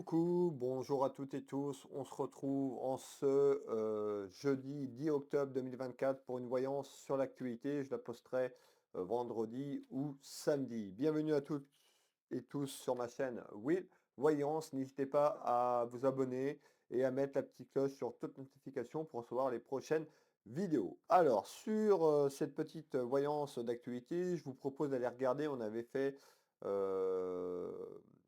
Coucou, bonjour à toutes et tous. On se retrouve en ce jeudi 10 octobre 2024 pour une voyance sur l'actualité. Je la posterai vendredi ou samedi. Bienvenue à toutes et tous sur ma chaîne Will Voyance. N'hésitez pas à vous abonner et à mettre la petite cloche sur toute notification pour recevoir les prochaines vidéos. Alors, sur cette petite voyance d'actualité, je vous propose d'aller regarder. On avait fait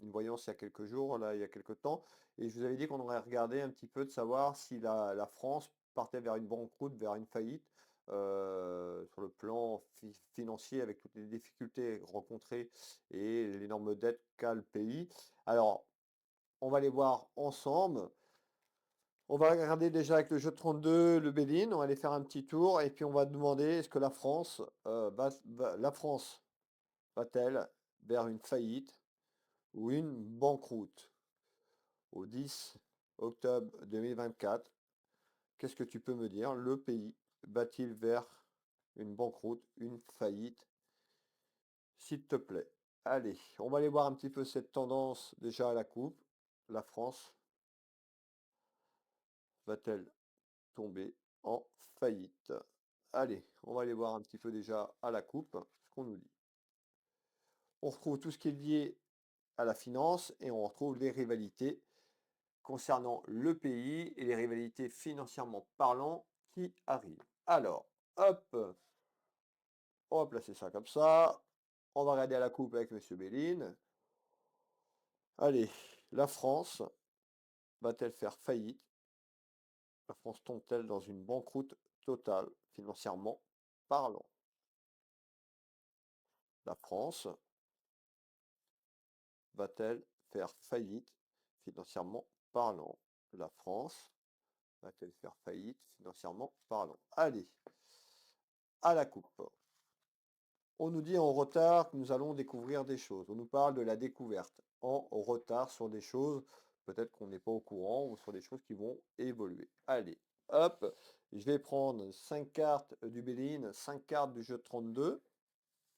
une voyance il y a quelques jours, là, il y a quelques temps, et je vous avais dit qu'on aurait regardé un petit peu de savoir si la France partait vers une banqueroute, vers une faillite, sur le plan financier, avec toutes les difficultés rencontrées et l'énorme dette qu'a le pays. Alors, on va les voir ensemble. On va regarder déjà avec le jeu 32, le Béline, on va aller faire un petit tour, et puis on va demander est-ce que la France, la France va-t-elle vers une faillite ou une banqueroute au 10 octobre 2024? Qu'est-ce que tu peux me dire? Le pays va-t-il vers une banqueroute, une faillite, s'il te plaît? Allez, on va aller voir un petit peu cette tendance déjà à la coupe. La France va-t-elle tomber en faillite? Allez, on va aller voir un petit peu déjà à la coupe ce qu'on nous dit. On retrouve tout ce qui est lié à la finance et on retrouve les rivalités concernant le pays et les rivalités financièrement parlant qui arrivent. Alors, hop, on va placer ça comme ça. On va regarder à la coupe avec Monsieur Béline. Allez, la France va-t-elle faire faillite? La France tombe-t-elle dans une banqueroute totale financièrement parlant? La France va-t-elle faire faillite financièrement parlant? La France va-t-elle faire faillite financièrement parlant? Allez, à la coupe. On nous dit en retard que nous allons découvrir des choses. On nous parle de la découverte en retard sur des choses, peut-être qu'on n'est pas au courant, ou sur des choses qui vont évoluer. Allez, hop, je vais prendre 5 cartes du Béline, 5 cartes du jeu 32.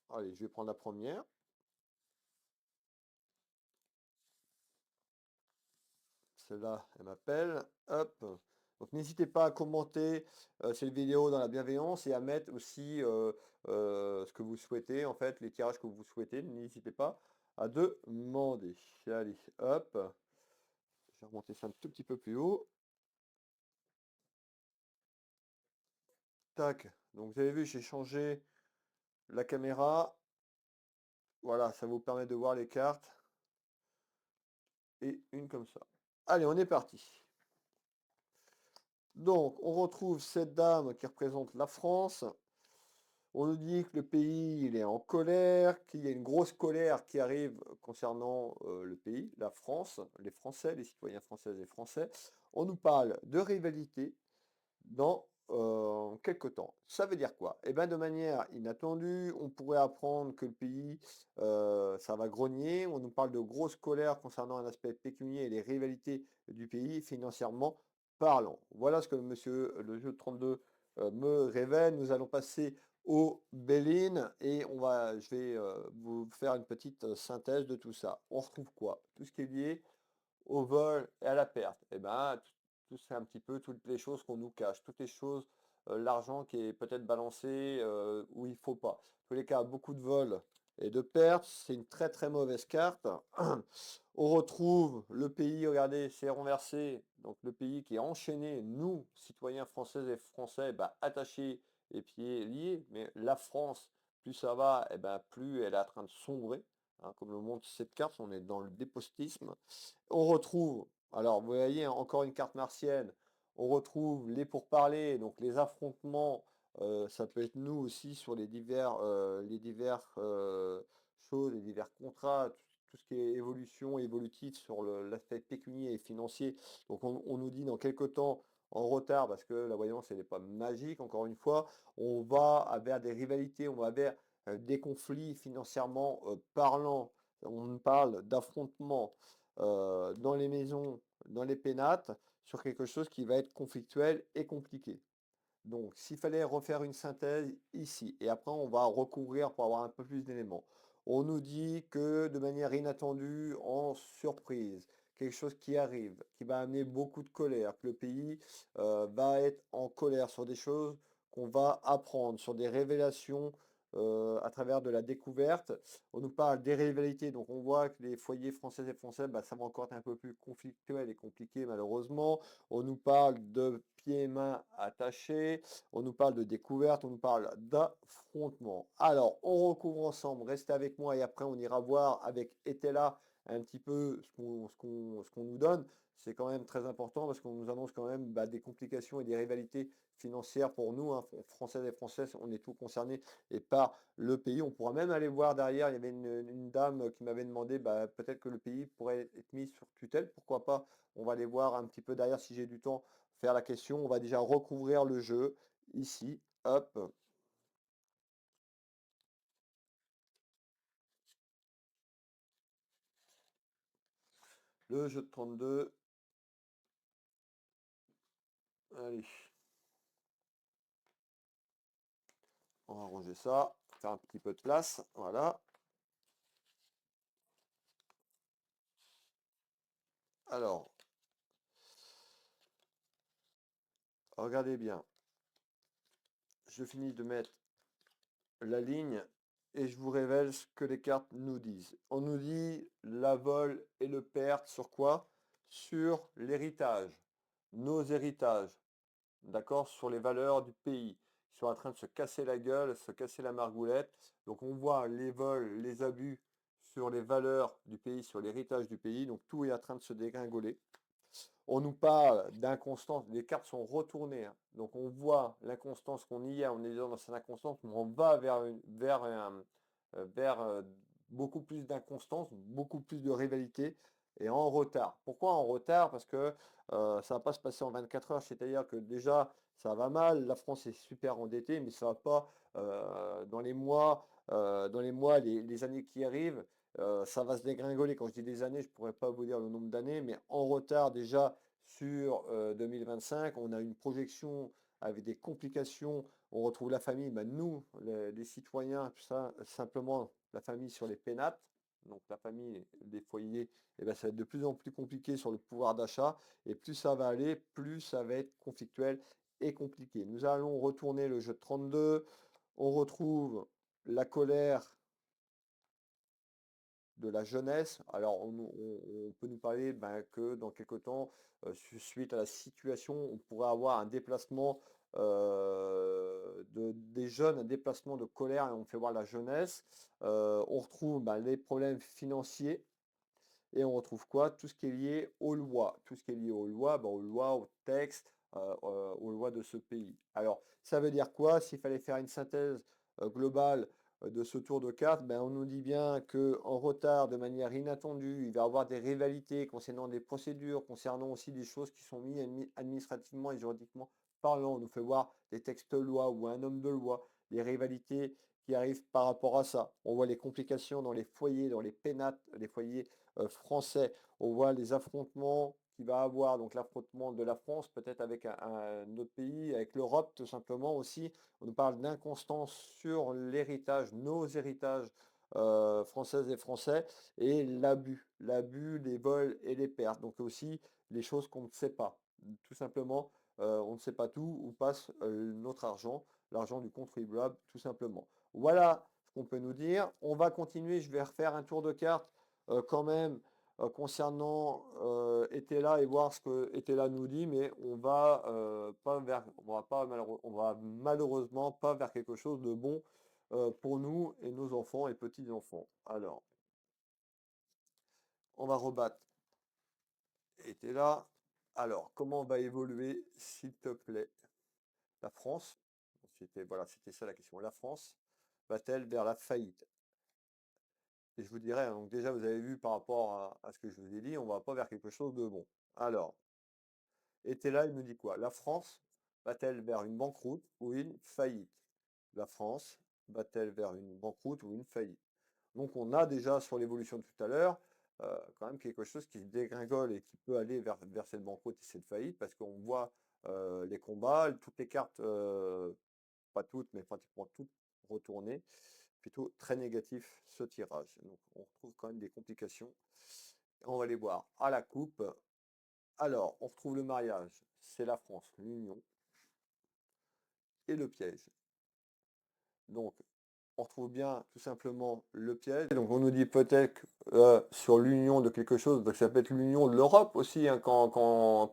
Allez, je vais prendre la première. Celle-là, elle m'appelle. Hop. Donc n'hésitez pas à commenter cette vidéo dans la bienveillance et à mettre aussi ce que vous souhaitez, en fait, les tirages que vous souhaitez. N'hésitez pas à demander. Allez, hop. Je vais remonter ça un tout petit peu plus haut. Tac. Donc vous avez vu, j'ai changé la caméra. Voilà, ça vous permet de voir les cartes. Et une comme ça. Allez, on est parti. Donc, on retrouve cette dame qui représente la France. On nous dit que le pays il est en colère, qu'il y a une grosse colère qui arrive concernant le pays, la France, les Français, les citoyens françaises et français. On nous parle de rivalité dans quelque temps. Ça veut dire quoi? Eh bien, de manière inattendue, on pourrait apprendre que le pays, ça va grogner. On nous parle de grosse colère concernant un aspect pécunier et les rivalités du pays financièrement parlant. Voilà ce que monsieur le jeu 32 me révèle. Nous allons passer au Béline et je vais vous faire une petite synthèse de tout ça. On retrouve quoi? Tout ce qui est lié au vol et à la perte. Et ben, tout c'est un petit peu toutes les choses qu'on nous cache, toutes les choses, l'argent qui est peut-être balancé où il faut pas. En tous les cas, beaucoup de vols et de pertes, c'est une très très mauvaise carte. On retrouve le pays, regardez, c'est renversé, donc le pays qui est enchaîné, nous, citoyens françaises et français, bah, attachés et pieds liés, mais la France, plus ça va, et ben, plus elle est en train de sombrer. Hein, comme le montre cette carte, on est dans le dépostisme. On retrouve, alors vous voyez, hein, encore une carte martienne, on retrouve les pourparlers, donc les affrontements, ça peut être nous aussi sur les divers choses, les divers contrats, tout ce qui est évolution, évolutif sur l'aspect pécunier et financier. Donc on nous dit dans quelques temps, en retard, parce que la voyance, elle n'est pas magique, encore une fois, on va vers des rivalités, on va vers des conflits financièrement parlant. On parle d'affrontements dans les maisons, dans les pénates, sur quelque chose qui va être conflictuel et compliqué. Donc, s'il fallait refaire une synthèse ici, et après on va recourir pour avoir un peu plus d'éléments. On nous dit que de manière inattendue, en surprise, quelque chose qui arrive, qui va amener beaucoup de colère, que le pays va être en colère sur des choses qu'on va apprendre, sur des révélations à travers de la découverte. On nous parle des rivalités, donc on voit que les foyers français et français, bah, ça va encore être un peu plus conflictuel et compliqué malheureusement. On nous parle de pieds et mains attachés, on nous parle de découverte, on nous parle d'affrontement. Alors, on recouvre ensemble, restez avec moi et après on ira voir avec Etela un petit peu ce qu'on nous donne. C'est quand même très important parce qu'on nous annonce quand même bah, des complications et des rivalités financières pour nous, hein, Françaises et Françaises, on est tous concernés et par le pays. On pourra même aller voir derrière, il y avait une dame qui m'avait demandé, bah, peut-être que le pays pourrait être mis sur tutelle, pourquoi pas? On va aller voir un petit peu derrière si j'ai du temps, faire la question. On va déjà recouvrir le jeu ici, hop, le jeu de 32. Allez, on va ranger ça, faire un petit peu de place, voilà. Alors, regardez bien, je finis de mettre la ligne et je vous révèle ce que les cartes nous disent. On nous dit la vol et le perte sur quoi? Sur l'héritage, nos héritages, d'accord? Sur les valeurs du pays. Ils sont en train de se casser la gueule, se casser la margoulette. Donc on voit les vols, les abus sur les valeurs du pays, sur l'héritage du pays. Donc tout est en train de se dégringoler. On nous parle d'inconstance, les cartes sont retournées, hein. Donc on voit l'inconstance qu'on y a, on est dans cette inconstance, mais on va vers beaucoup plus d'inconstance, beaucoup plus de rivalité et en retard. Pourquoi en retard? Parce que ça ne va pas se passer en 24 heures, c'est-à-dire que déjà ça va mal, la France est super endettée, mais ça ne va pas dans les mois, les années qui arrivent. Ça va se dégringoler. Quand je dis des années, je ne pourrais pas vous dire le nombre d'années, mais en retard déjà sur 2025. On a une projection avec des complications. On retrouve la famille, ben nous, les citoyens, tout ça, simplement la famille sur les pénates. Donc la famille, les foyers, eh ben, ça va être de plus en plus compliqué sur le pouvoir d'achat. Et plus ça va aller, plus ça va être conflictuel et compliqué. Nous allons retourner le jeu de 32. On retrouve la colère de la jeunesse. Alors, on peut nous parler ben, que dans quelque temps, suite à la situation, on pourrait avoir un déplacement des jeunes, un déplacement de colère, et on fait voir la jeunesse. On retrouve ben, les problèmes financiers. Et on retrouve quoi? Tout ce qui est lié aux lois. Tout ce qui est lié aux lois, ben, aux lois, aux textes, aux lois de ce pays. Alors, ça veut dire quoi? S'il fallait faire une synthèse globale de ce tour de cartes, ben, on nous dit bien qu'en retard, de manière inattendue, il va y avoir des rivalités concernant des procédures, concernant aussi des choses qui sont mises administrativement et juridiquement parlant. On nous fait voir des textes loi ou un homme de loi, les rivalités qui arrivent par rapport à ça. On voit les complications dans les foyers, dans les pénates, les foyers français. On voit les affrontements qu'il va avoir, donc l'affrontement de la France peut-être avec un autre pays, avec l'Europe tout simplement aussi. On nous parle d'inconstance sur l'héritage, nos héritages françaises et français, et l'abus, les vols et les pertes. Donc aussi les choses qu'on ne sait pas. Tout simplement, on ne sait pas tout où passe notre argent, l'argent du contribuable, tout simplement. Voilà ce qu'on peut nous dire. On va continuer, je vais refaire un tour de carte quand même concernant Etela et voir ce que Etela nous dit, mais on va malheureusement pas vers quelque chose de bon pour nous et nos enfants et petits-enfants. Alors, on va rebattre Etela. Alors, comment va évoluer, s'il te plaît, la France? C'était ça la question. La France va-t-elle vers la faillite? Et je vous dirais, hein, donc déjà, vous avez vu par rapport à ce que je vous ai dit, on va pas vers quelque chose de bon. Alors, et là, il nous dit quoi? La France va-t-elle vers une banqueroute ou une faillite? La France va-t-elle vers une banqueroute ou une faillite? Donc on a déjà sur l'évolution de tout à l'heure, quand même quelque chose qui se dégringole et qui peut aller vers cette banqueroute et cette faillite, parce qu'on voit les combats, toutes les cartes, pas toutes, mais pratiquement toutes retournées. Plutôt très négatif ce tirage. Donc on retrouve quand même des complications On va les voir à la coupe. Alors, on retrouve le mariage, c'est la France, l'union et le piège. Donc, on retrouve bien tout simplement le piège. Donc on nous dit peut-être sur l'union de quelque chose, donc ça peut être l'union de l'Europe aussi, hein, quand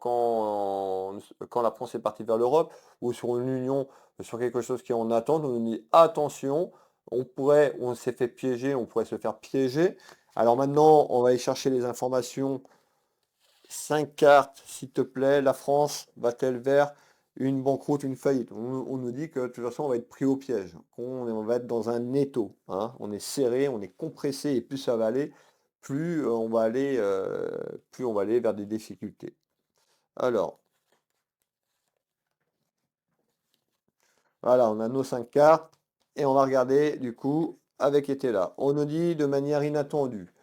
la France est partie vers l'Europe, ou sur une union, sur quelque chose qui est en attente, on nous dit attention, on s'est fait piéger, on pourrait se faire piéger. Alors maintenant, on va aller chercher les informations. 5 cartes, s'il te plaît, la France va-t-elle vers une banqueroute, une faillite? On nous dit que de toute façon, on va être pris au piège, qu'on va être dans un étau, hein. On est serré, on est compressé, et plus ça va aller, plus on va aller vers des difficultés. Alors, voilà, on a nos 5 cartes, et on va regarder, du coup, avec était là. On nous dit de manière inattendue.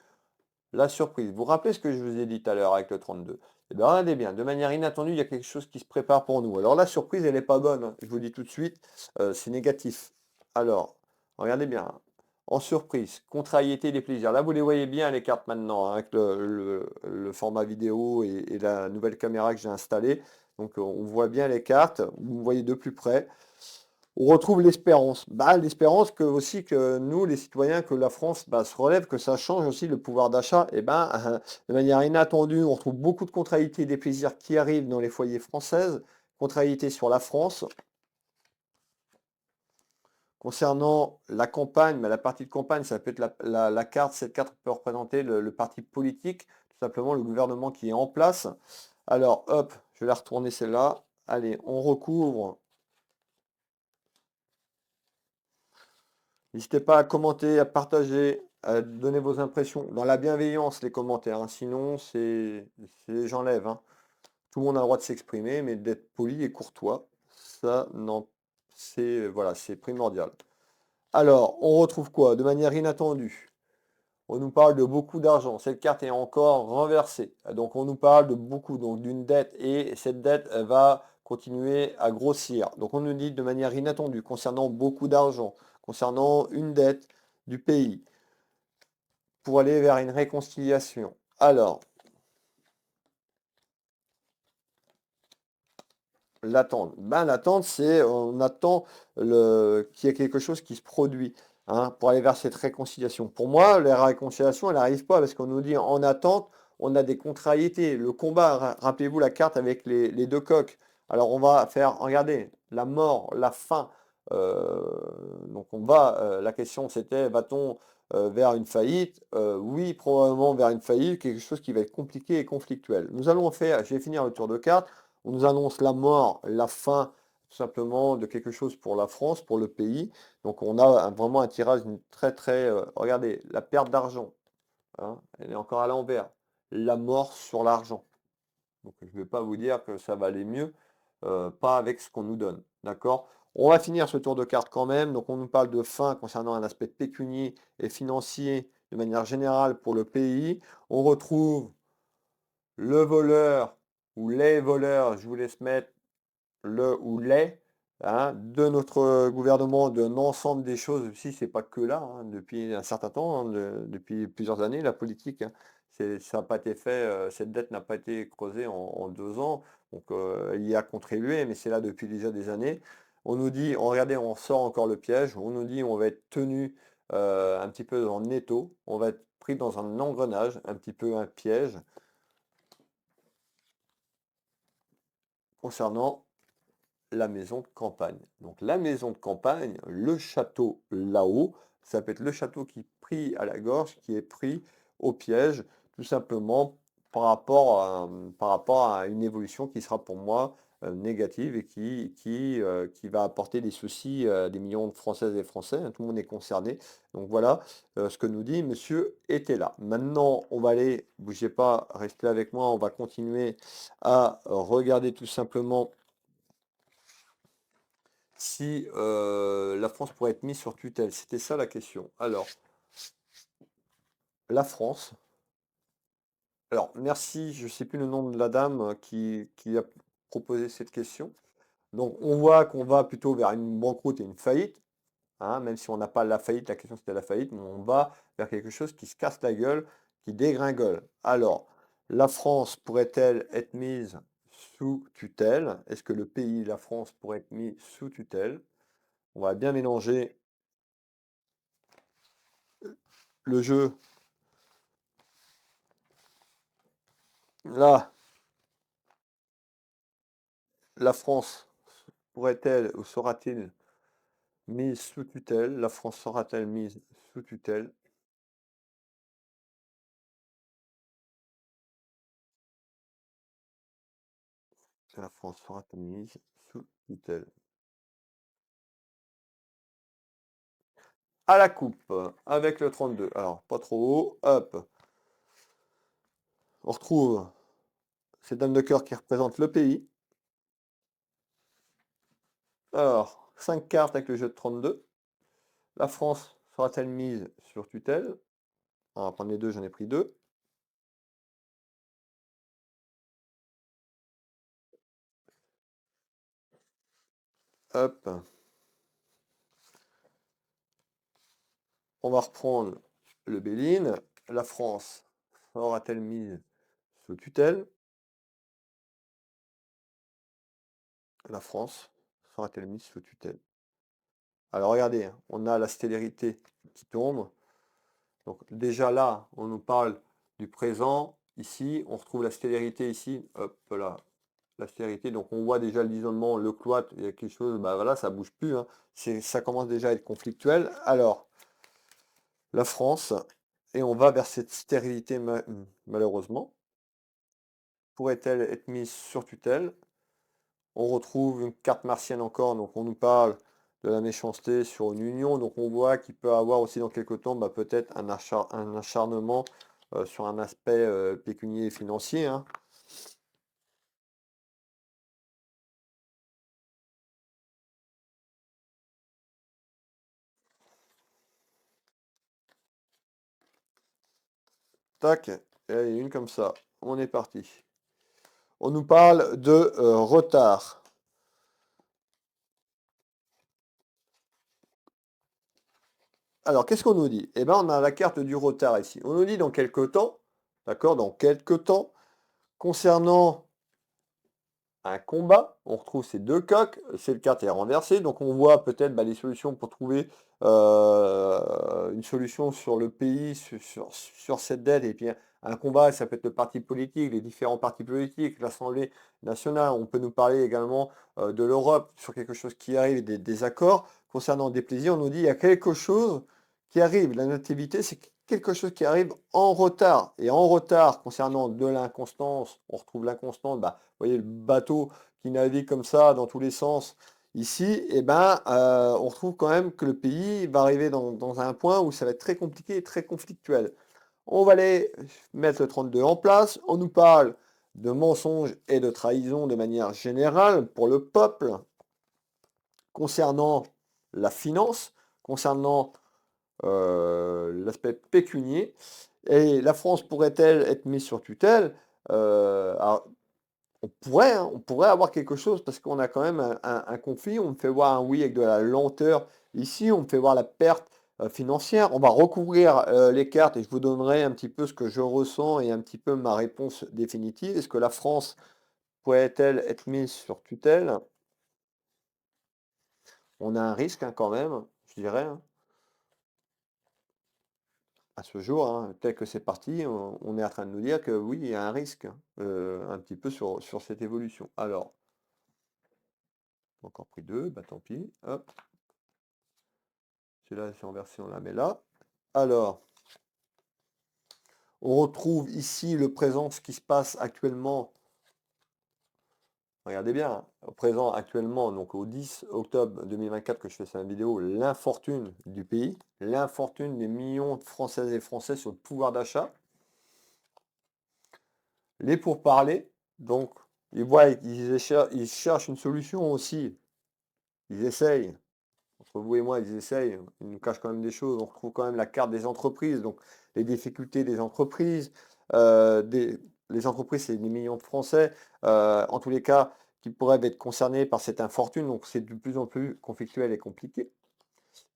La surprise. Vous vous rappelez ce que je vous ai dit tout à l'heure avec le 32? Eh bien, regardez bien, de manière inattendue, il y a quelque chose qui se prépare pour nous. Alors la surprise, elle n'est pas bonne, hein. Je vous dis tout de suite, c'est négatif. Alors, regardez bien, hein. En surprise, contrariété des plaisirs. Là, vous les voyez bien, les cartes maintenant, hein, avec le format vidéo et la nouvelle caméra que j'ai installée. Donc, on voit bien les cartes, vous me voyez de plus près. On retrouve l'espérance. Bah, l'espérance que aussi que nous, les citoyens, que la France se relève, que ça change aussi le pouvoir d'achat. Et ben, de manière inattendue, on retrouve beaucoup de contrariétés et des plaisirs qui arrivent dans les foyers françaises. Contrariétés sur la France. Concernant la campagne, mais la partie de campagne, ça peut être la carte. Cette carte peut représenter le parti politique, tout simplement le gouvernement qui est en place. Alors, hop, je vais la retourner celle-là. Allez, on recouvre. N'hésitez pas à commenter, à partager, à donner vos impressions. Dans la bienveillance, les commentaires, hein. Sinon, j'enlève, hein. Tout le monde a le droit de s'exprimer, mais d'être poli et courtois, ça, non, voilà, c'est primordial. Alors, on retrouve quoi? De manière inattendue. On nous parle de beaucoup d'argent. Cette carte est encore renversée. Donc, on nous parle de beaucoup, donc d'une dette. Et cette dette, elle va continuer à grossir. Donc, on nous dit de manière inattendue, concernant beaucoup d'argent, concernant une dette du pays, pour aller vers une réconciliation. Alors, l'attente. Ben, l'attente, c'est on attend qu'il y ait quelque chose qui se produit, hein, pour aller vers cette réconciliation. Pour moi, la réconciliation, elle n'arrive pas parce qu'on nous dit en attente, on a des contrariétés. Le combat, rappelez-vous la carte avec les deux coqs. Alors on va faire, regardez, la mort, la faim. Donc la question c'était, va-t-on vers une faillite? Oui, probablement vers une faillite, quelque chose qui va être compliqué et conflictuel. Nous allons faire, je vais finir le tour de carte. On nous annonce la mort, la fin, tout simplement, de quelque chose pour la France, pour le pays. Donc on a vraiment un tirage très très. Regardez, la perte d'argent, hein, elle est encore à l'envers. La mort sur l'argent. Donc je ne vais pas vous dire que ça va aller mieux, pas avec ce qu'on nous donne. D'accord? On va finir ce tour de carte quand même. Donc on nous parle de fin concernant un aspect pécunier et financier de manière générale pour le pays. On retrouve le voleur ou les voleurs, je vous laisse mettre le ou les, hein, de notre gouvernement, d'un ensemble des choses aussi, c'est pas que là, hein, depuis un certain temps, hein, depuis plusieurs années, la politique, hein, ça n'a pas été fait, cette dette n'a pas été creusée en 2 ans, donc il y a contribué, mais c'est là depuis déjà des années. On nous dit, regardez, on sort encore le piège, on nous dit on va être tenu un petit peu en étau, on va être pris dans un engrenage, un petit peu un piège, concernant la maison de campagne. Donc la maison de campagne, le château là-haut, ça peut être le château qui est pris à la gorge, qui est pris au piège, tout simplement par rapport à une évolution qui sera pour moi négative et qui va apporter des soucis à des millions de Françaises et Français, hein. Tout le monde est concerné. Donc voilà ce que nous dit Monsieur était là. Maintenant, on va aller, bougez pas, restez avec moi, on va continuer à regarder tout simplement si la France pourrait être mise sur tutelle. C'était ça la question. Alors, la France. Alors, merci, je ne sais plus le nom de la dame qui a proposé cette question. Donc, on voit qu'on va plutôt vers une banqueroute et une faillite, hein, même si on n'a pas la faillite, la question c'était la faillite, mais on va vers quelque chose qui se casse la gueule, qui dégringole. Alors, la France pourrait-elle être mise sous tutelle? Est-ce que le pays, la France, pourrait être mis sous tutelle? On va bien mélanger le jeu. Là, la France pourrait-elle ou sera-t-il mise sous tutelle? La France sera-t-elle mise sous tutelle? La France sera-t-elle mise sous tutelle? À la coupe, avec le 32. Alors, pas trop haut. Hop. On retrouve ces dames de cœur qui représentent le pays. Alors, 5 cartes avec le jeu de 32. La France sera-t-elle mise sur tutelle? On va prendre les deux, j'en ai pris deux. Hop. On va reprendre le Béline. La France sera-t-elle mise sous tutelle? La France sera-t-elle mise sous tutelle? Alors regardez, hein, on a la stélérité qui tombe. Donc déjà là, on nous parle du présent. Ici, on retrouve la stélérité ici. Hop là, la stélérité. Donc on voit déjà l'isolement, le cloître, il y a quelque chose, bah voilà, ça bouge plus, hein. Ça commence déjà à être conflictuel. Alors, la France, et on va vers cette stérilité malheureusement. Pourrait-elle être mise sur tutelle? On retrouve une carte martienne encore, donc on nous parle de la méchanceté sur une union, donc on voit qu'il peut avoir aussi dans quelques temps bah, peut-être un acharnement sur un aspect pécunier et financier, hein. Tac, et allez, une comme ça, on est parti. On nous parle de retard. Alors, qu'est-ce qu'on nous dit? Eh bien, on a la carte du retard ici. On nous dit dans quelques temps, d'accord, dans quelques temps, concernant un combat, on retrouve ces deux coques, cette carte est renversée, donc on voit peut-être bah, les solutions pour trouver une solution sur le pays, sur cette dette, et puis un combat, ça peut être le parti politique, les différents partis politiques, l'Assemblée nationale, on peut nous parler également de l'Europe sur quelque chose qui arrive, des accords. Concernant des plaisirs, on nous dit il y a quelque chose qui arrive, la nativité, c'est quelque chose qui arrive en retard, et en retard concernant de l'inconstance, on retrouve l'inconstance, bah, vous voyez le bateau qui navigue comme ça dans tous les sens ici, eh ben, on retrouve quand même que le pays va arriver dans un point où ça va être très compliqué et très conflictuel. On va aller mettre le 32 en place. On nous parle de mensonges et de trahison de manière générale pour le peuple, concernant la finance, concernant l'aspect pécunier. Et la France pourrait-elle être mise sur tutelle? Alors, on pourrait avoir quelque chose parce qu'on a quand même un conflit. On me fait voir un oui avec de la lenteur ici, on me fait voir la perte financière. On va recouvrir les cartes et je vous donnerai un petit peu ce que je ressens et un petit peu ma réponse définitive. Est-ce que la France pourrait-elle être mise sur tutelle? On a un risque hein, quand même, je dirais, hein, à ce jour, hein, tel que c'est parti, on est en train de nous dire que oui, il y a un risque hein, un petit peu sur cette évolution. Alors, encore pris deux, bah tant pis. Hop. Celui-là, c'est inversé, on la met là. Alors, on retrouve ici le présent, ce qui se passe actuellement. Regardez bien, hein, au présent actuellement, donc au 10 octobre 2024 que je fais cette vidéo, l'infortune du pays, l'infortune des millions de Françaises et Français sur le pouvoir d'achat. Les pourparlers, donc ils voient, ils cherchent une solution aussi. Ils essayent. Entre vous et moi, ils essayent, ils nous cachent quand même des choses. On retrouve quand même la carte des entreprises, donc les difficultés des entreprises. Les entreprises, c'est des millions de Français, en tous les cas, qui pourraient être concernés par cette infortune. Donc c'est de plus en plus conflictuel et compliqué.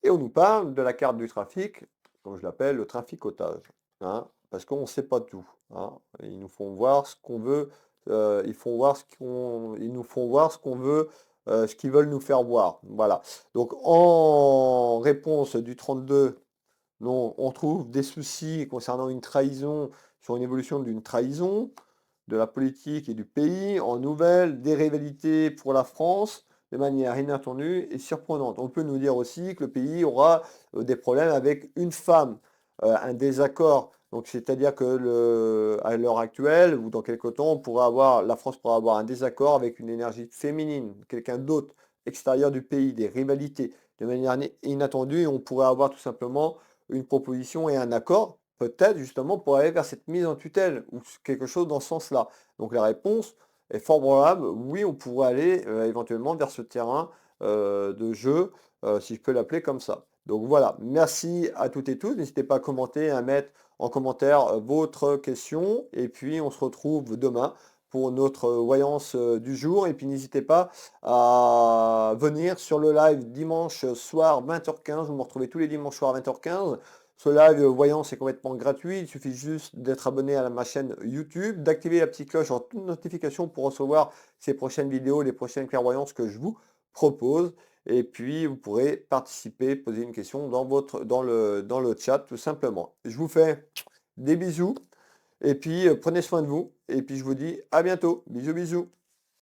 Et on nous parle de la carte du trafic, comme je l'appelle, le trafic otage. Hein. parce qu'on ne sait pas tout, hein. Ils nous font voir ce qu'on veut, ils nous font voir ce qu'on veut, ce qu'ils veulent nous faire voir. Voilà. Donc en réponse du 32, non, on trouve des soucis concernant une trahison, sur une évolution d'une trahison, de la politique et du pays, en nouvelles, des rivalités pour la France, de manière inattendue et surprenante. On peut nous dire aussi que le pays aura des problèmes avec une femme, un désaccord. Donc, c'est-à-dire que à l'heure actuelle, ou dans quelque temps, la France pourra avoir un désaccord avec une énergie féminine, quelqu'un d'autre, extérieur du pays, des rivalités, de manière inattendue, et on pourrait avoir tout simplement une proposition et un accord, peut-être justement pour aller vers cette mise en tutelle ou quelque chose dans ce sens-là. Donc la réponse est fort probable, oui, on pourrait aller éventuellement vers ce terrain de jeu, si je peux l'appeler comme ça. Donc voilà, merci à toutes et tous. N'hésitez pas à commenter, à mettre en commentaire votre question. Et puis on se retrouve demain pour notre voyance du jour. Et puis n'hésitez pas à venir sur le live dimanche soir 20h15. Vous me retrouvez tous les dimanches soirs 20h15. Ce live voyance est complètement gratuit. Il suffit juste d'être abonné à ma chaîne YouTube, d'activer la petite cloche en toute notification pour recevoir ces prochaines vidéos, les prochaines clairvoyances que je vous propose. Et puis vous pourrez participer, poser une question dans le chat tout simplement. Je vous fais des bisous. Et puis prenez soin de vous. Et puis je vous dis à bientôt. Bisous bisous.